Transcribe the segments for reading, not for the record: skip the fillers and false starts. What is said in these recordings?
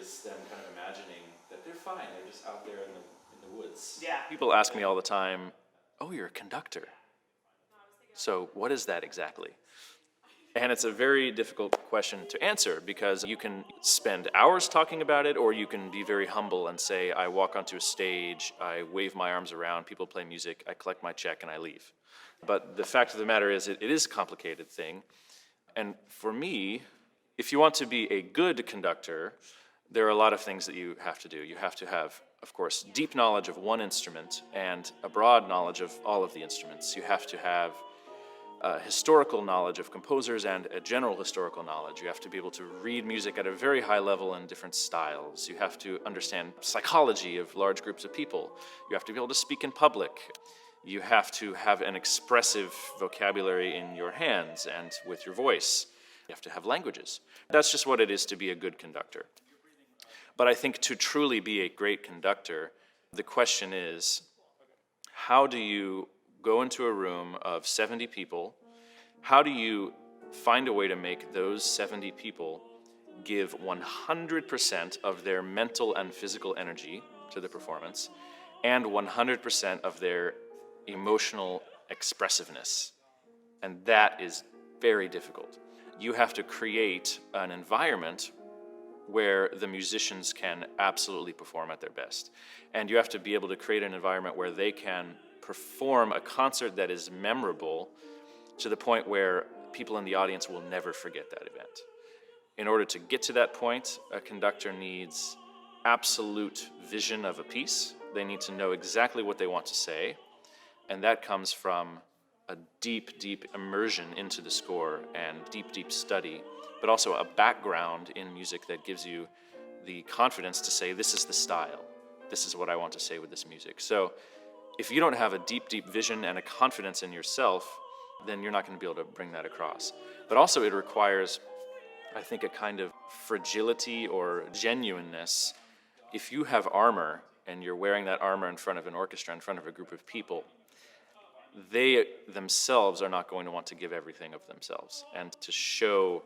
is them kind of imagining that they're fine, they're just out there in the woods. Yeah. People ask me all the time, oh, you're a conductor. So what is that exactly? And it's a very difficult question to answer because you can spend hours talking about it, or you can be very humble and say, I walk onto a stage, I wave my arms around, people play music, I collect my check and I leave. But the fact of the matter is it is a complicated thing. And for me, if you want to be a good conductor, there are a lot of things that you have to do. You have to have, of course, deep knowledge of one instrument and a broad knowledge of all of the instruments. You have to have historical knowledge of composers and a general historical knowledge. You have to be able to read music at a very high level in different styles. You have to understand psychology of large groups of people. You have to be able to speak in public. You have to have an expressive vocabulary in your hands and with your voice. You have to have languages. That's just what it is to be a good conductor. But I think to truly be a great conductor, the question is, how do you go into a room of 70 people? How do you find a way to make those 70 people give 100% of their mental and physical energy to the performance and 100% of their emotional expressiveness? And that is very difficult. You have to create an environment where the musicians can absolutely perform at their best. And you have to be able to create an environment where they can perform a concert that is memorable to the point where people in the audience will never forget that event. In order to get to that point, a conductor needs absolute vision of a piece. They need to know exactly what they want to say, and that comes from a deep, deep immersion into the score and deep, deep study, but also a background in music that gives you the confidence to say, this is the style. This is what I want to say with this music. So if you don't have a deep, deep vision and a confidence in yourself, then you're not going to be able to bring that across. But also it requires, I think, a kind of fragility or genuineness. If you have armor and you're wearing that armor in front of an orchestra, in front of a group of people, they themselves are not going to want to give everything of themselves and to show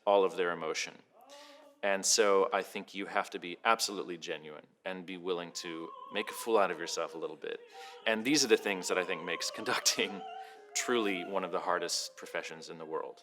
all of their emotion. And so I think you have to be absolutely genuine and be willing to make a fool out of yourself a little bit. And these are the things that I think makes conducting truly one of the hardest professions in the world.